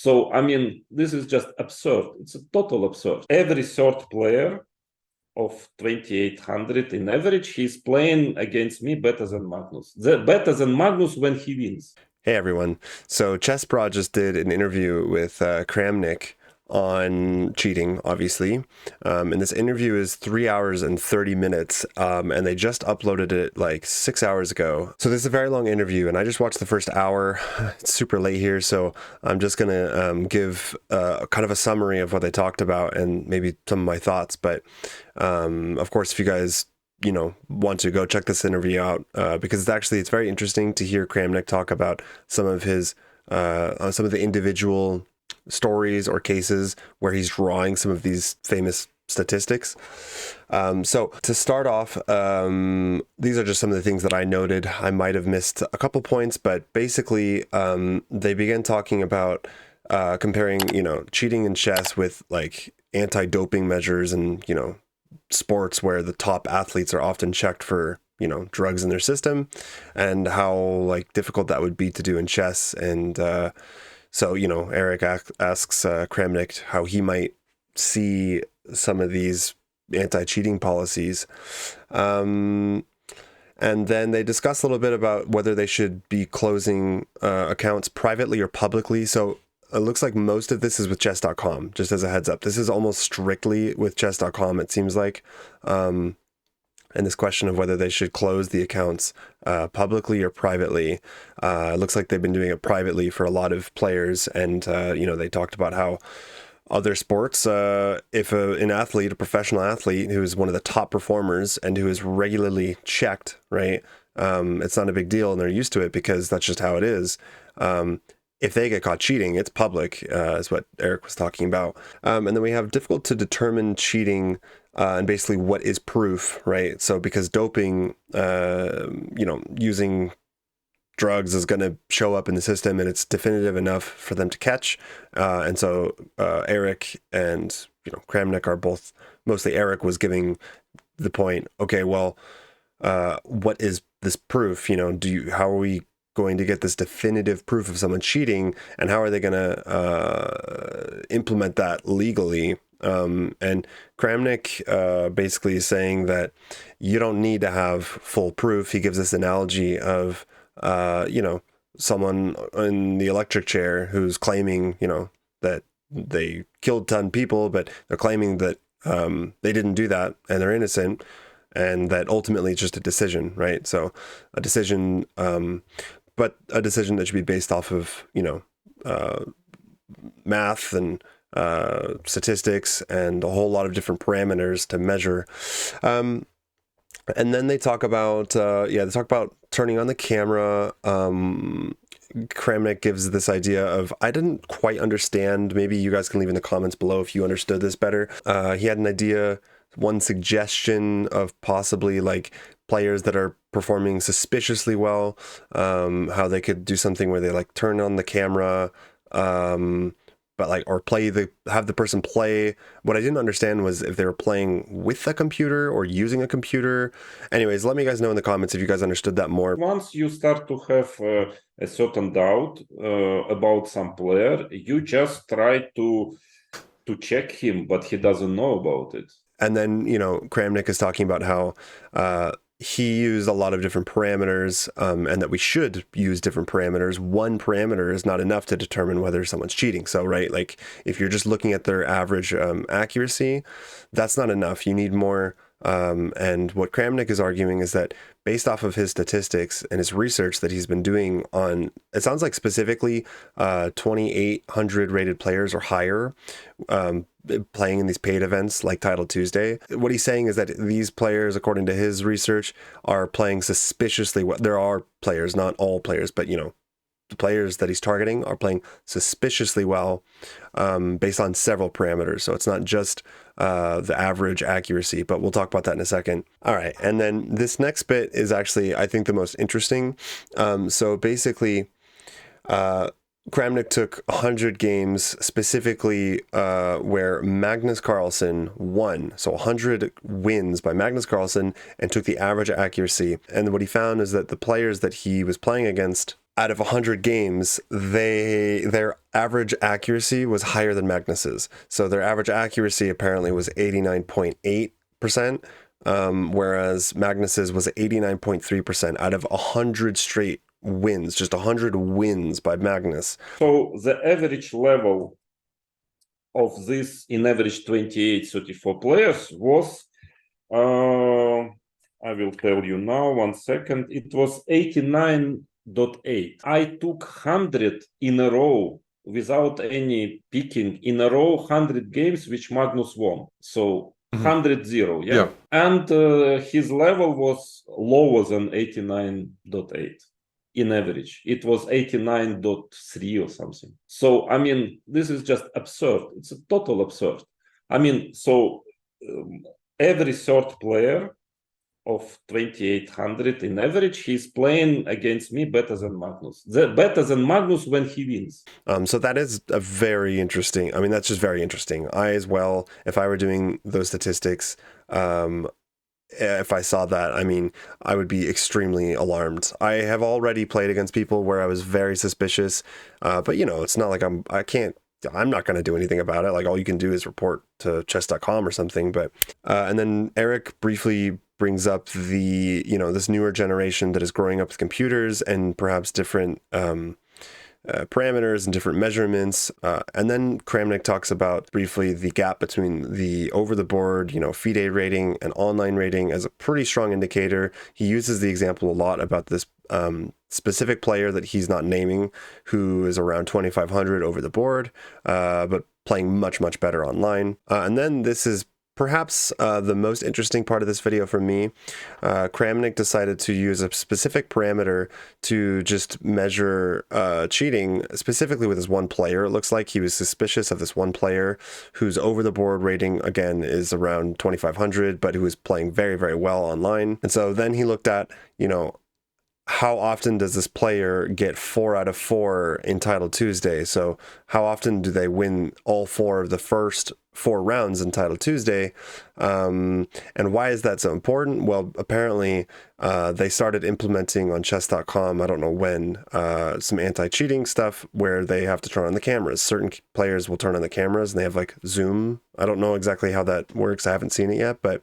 So, I mean, this is just absurd. It's a total absurd. Every third player of 2800 in average, he's playing against me better than Magnus. Better than Magnus when he wins. Hey everyone. So Chessbrahs just did an interview with Kramnik on cheating, obviously. And this interview is 3 hours and 30 minutes, and they just uploaded it like 6 hours ago. So this is a very long interview, and I just watched the first hour. It's super late here, so I'm just going to give kind of a summary of what they talked about and maybe some of my thoughts. But of course, if you guys want to go check this interview out, because it's very interesting to hear Kramnik talk about some of his some of the individual stories or cases where he's drawing some of these famous statistics. So to start off, these are just some of the things that I noted. I might have missed a couple points, but basically they began talking about comparing cheating in chess with like anti-doping measures and sports where the top athletes are often checked for drugs in their system, and how like difficult that would be to do in chess. And so Eric asks Kramnik how he might see some of these anti-cheating policies, and then they discuss a little bit about whether they should be closing accounts privately or publicly. So it looks like most of this is with chess.com, just as a heads up. This is almost strictly with chess.com, it seems like. And this question of whether they should close the accounts publicly or privately, it looks like they've been doing it privately for a lot of players. And, they talked about how other sports, if an athlete, a professional athlete who is one of the top performers and who is regularly checked, right, it's not a big deal and they're used to it because that's just how it is. If they get caught cheating, it's public, is what Eric was talking about. And then we have difficult to determine cheating and basically what is proof, right? So because doping, using drugs is going to show up in the system and it's definitive enough for them to catch. And so Eric and, Kramnik are both, mostly Eric was giving the point, okay, well, what is this proof? How are we going to get this definitive proof of someone cheating, and how are they going to implement that legally? And Kramnik basically is saying that you don't need to have full proof. He gives this analogy of, someone in the electric chair who's claiming, that they killed 10 people, but they're claiming that they didn't do that and they're innocent, and that ultimately it's just a decision, right? So a decision, but a decision that should be based off of, math and statistics and a whole lot of different parameters to measure. And then they talk about, turning on the camera. Kramnik gives this idea of, I didn't quite understand, maybe you guys can leave in the comments below if you understood this better. He had an idea, one suggestion of possibly like players that are performing suspiciously well, how they could do something where they like turn on the camera, but like, or have the person play. What I didn't understand was if they were playing with a computer or using a computer. Anyways, let me guys know in the comments if you guys understood that more. Once you start to have a certain doubt about some player, you just try to check him, but he doesn't know about it. And then, Kramnik is talking about how he used a lot of different parameters, and that we should use different parameters. One parameter is not enough to determine whether someone's cheating. So, right, like if you're just looking at their average accuracy, that's not enough. You need more. And what Kramnik is arguing is that based off of his statistics and his research that he's been doing on, it sounds like specifically 2,800 rated players or higher, playing in these paid events like Title Tuesday. What he's saying is that these players, according to his research, are playing suspiciously well. There are players, not all players, but the players that he's targeting are playing suspiciously well, based on several parameters. So it's not just the average accuracy, but we'll talk about that in a second. All right. And then this next bit is actually, I think, the most interesting. So basically, Kramnik took 100 games specifically where Magnus Carlsen won. So 100 wins by Magnus Carlsen, and took the average accuracy. And what he found is that the players that he was playing against out of 100 games, their average accuracy was higher than Magnus's. So their average accuracy apparently was 89.8%, whereas Magnus's was 89.3% out of 100 straight wins, just 100 wins by Magnus. So the average level of this in average 28-34 players was, I will tell you now, 1 second, it was 89.8. I took 100 in a row without any picking, in a row 100 games which Magnus won. So 100-0, yeah? And his level was lower than 89.8. In average, it was 89.3 or something. So, I mean, this is just absurd. It's a total absurd. I mean, so every third player of 2800 in average, he's playing against me better than Magnus. Better than Magnus when he wins. So that is a very interesting, I mean, that's just very interesting. I as well, if I were doing those statistics, if I saw that, I mean, I would be extremely alarmed. I have already played against people where I was very suspicious, but you know, it's not like I'm not going to do anything about it. Like all you can do is report to chess.com or something. But and then Eric briefly brings up the, you know, this newer generation that is growing up with computers and perhaps different parameters and different measurements. And then Kramnik talks about briefly the gap between the over-the-board, you know, FIDE rating and online rating as a pretty strong indicator. He uses the example a lot about this specific player that he's not naming, who is around 2,500 over the board, but playing much, much better online. And then this is perhaps the most interesting part of this video for me. Kramnik decided to use a specific parameter to just measure cheating, specifically with this one player. It looks like he was suspicious of this one player whose over-the-board rating, again, is around 2,500, but who is playing very, very well online. And so then he looked at, you know, how often does this player get 4 out of 4 in Title Tuesday? So how often do they win all 4 of the first 4 rounds in Title Tuesday? And why is that so important? Well, apparently they started implementing on chess.com, I don't know when, some anti-cheating stuff where they have to turn on the cameras. Certain players will turn on the cameras and they have like Zoom. I don't know exactly how that works. I haven't seen it yet, but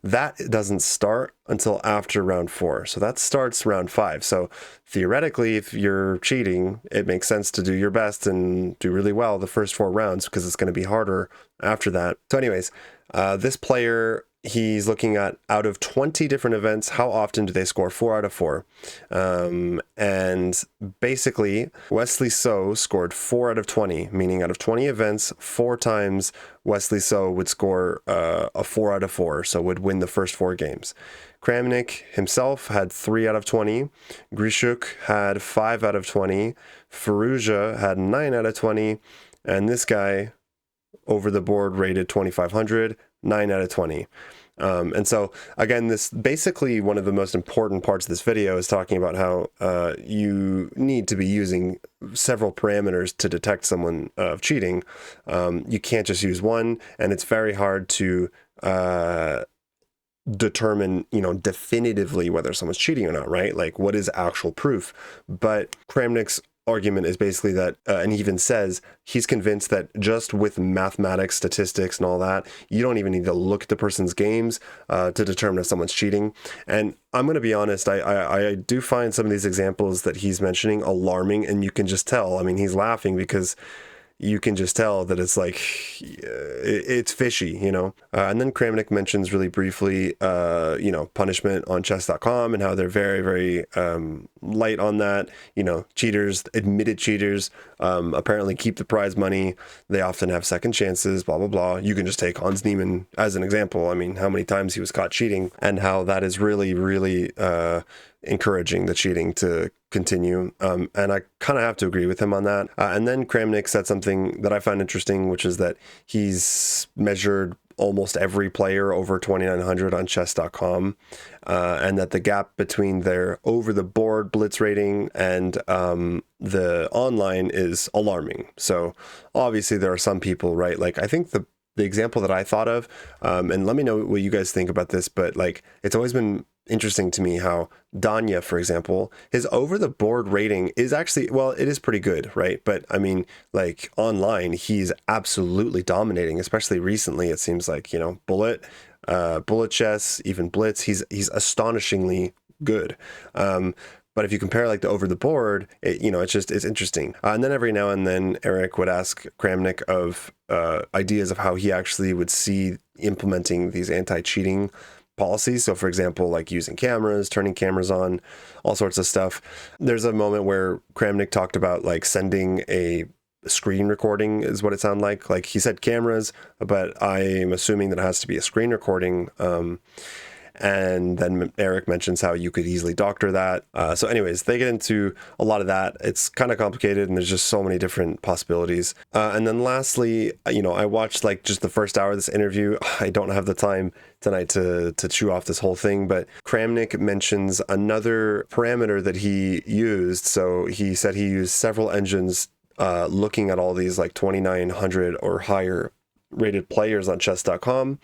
that doesn't start until after round 4. So that starts round 5. So theoretically, if you're cheating, it makes sense to do your best and do really well the first 4 rounds because it's going to be harder after that. So anyways, this player, he's looking at out of 20 different events, how often do they score 4 out of 4? And basically, Wesley So scored 4 out of 20, meaning out of 20 events, 4 times Wesley So would score a 4 out of 4, so would win the first 4 games. Kramnik himself had 3 out of 20. Grishuk had 5 out of 20. Firouzja had 9 out of 20. And this guy, over the board, rated 2,500, 9 out of 20. And so, again, this basically one of the most important parts of this video is talking about how you need to be using several parameters to detect someone of cheating. You can't just use one, and it's very hard to determine, you know, definitively whether someone's cheating or not, right? Like, what is actual proof? But Kramnik's argument is basically that, and he even says he's convinced that just with mathematics, statistics, and all that, you don't even need to look at the person's games to determine if someone's cheating. And I'm going to be honest, I do find some of these examples that he's mentioning alarming, and you can just tell. I mean, he's laughing because you can just tell that it's like, it's fishy, you know? And then Kramnik mentions really briefly, you know, punishment on chess.com and how they're very, very light on that. You know, cheaters, admitted cheaters, apparently keep the prize money. They often have second chances, blah, blah, blah. You can just take Hans Niemann as an example. I mean, how many times he was caught cheating and how that is really, really encouraging the cheating to continue. And I kind of have to agree with him on that. And then Kramnik said something that I found interesting, which is that he's measured almost every player over 2,900 on chess.com, and that the gap between their over-the-board blitz rating and the online is alarming. So obviously there are some people, right? Like I think the the example that I thought of, and let me know what you guys think about this, but like, it's always been interesting to me how Danya, for example, his over the board rating is actually, well, it is pretty good, right? But I mean, like online, he's absolutely dominating, especially recently. It seems like, you know, bullet chess, even blitz, he's astonishingly good. But if you compare like the over the board, you know, it's interesting. And then every now and then Eric would ask Kramnik of ideas of how he actually would see implementing these anti-cheating policies. So for example, like using cameras, turning cameras on, all sorts of stuff. There's a moment where Kramnik talked about like sending a screen recording is what it sounded like. Like he said cameras, but I'm assuming that it has to be a screen recording. And then Eric mentions how you could easily doctor that. So anyways, they get into a lot of that. It's kind of complicated and there's just so many different possibilities. And then lastly, you know, I watched like just the first hour of this interview. I don't have the time tonight to chew off this whole thing, but Kramnik mentions another parameter that he used. So he said he used several engines looking at all these like 2,900 or higher rated players on chess.com.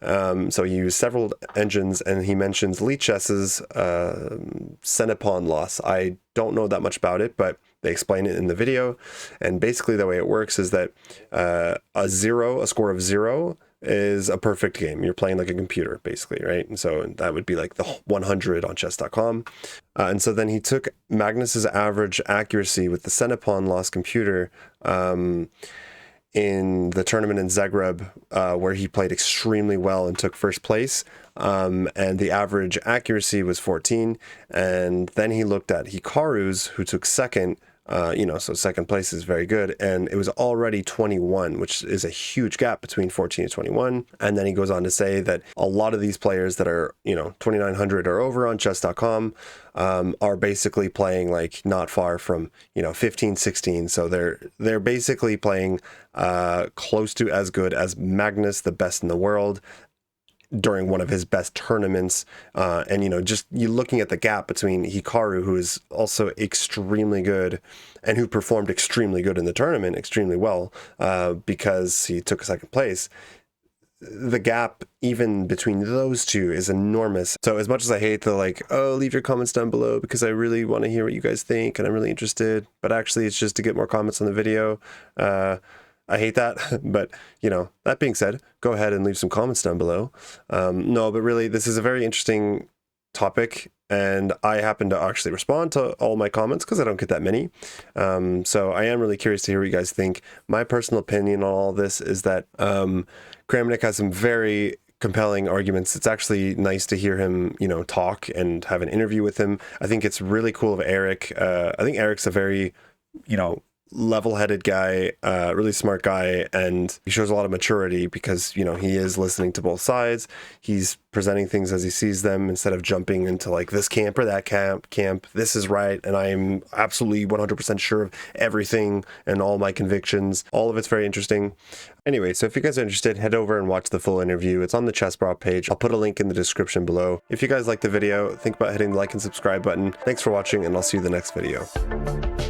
So he used several engines, and he mentions Lichess's Senepon loss. I don't know that much about it, but they explain it in the video. And basically the way it works is that a score of 0 is a perfect game. You're playing like a computer, basically, right? And so that would be like the 100 on chess.com. And so then he took Magnus's average accuracy with the Senepon loss computer in the tournament in Zagreb, where he played extremely well and took first place. And the average accuracy was 14. And then he looked at Hikaru's, who took second. You know, so second place is very good. And it was already 21, which is a huge gap between 14 and 21. And then he goes on to say that a lot of these players that are, you know, 2,900 or over on chess.com are basically playing like not far from, you know, 15, 16. So they're basically playing close to as good as Magnus, the best in the world, during one of his best tournaments. And, you know, just you looking at the gap between Hikaru, who is also extremely good and who performed extremely good in the tournament, extremely well, because he took a second place. The gap even between those two is enormous. So as much as I hate the like, oh, leave your comments down below because I really want to hear what you guys think and I'm really interested, but actually it's just to get more comments on the video. I hate that, but you know, that being said, go ahead and leave some comments down below. No, but really, this is a very interesting topic, and I happen to actually respond to all my comments because I don't get that many. So I am really curious to hear what you guys think. My personal opinion on all this is that Kramnik has some very compelling arguments. It's actually nice to hear him, you know, talk and have an interview with him. I think it's really cool of Eric. I think Eric's a very, you know, level-headed guy, really smart guy, and he shows a lot of maturity because, you know, he is listening to both sides. He's presenting things as he sees them instead of jumping into like this camp or that camp. This is right, and I'm absolutely 100% sure of everything and all my convictions. All of it's very interesting. Anyway, so if you guys are interested, head over and watch the full interview. It's on the Chessbrahs page. I'll put a link in the description below. If you guys like the video, think about hitting the like and subscribe button. Thanks for watching, and I'll see you in the next video.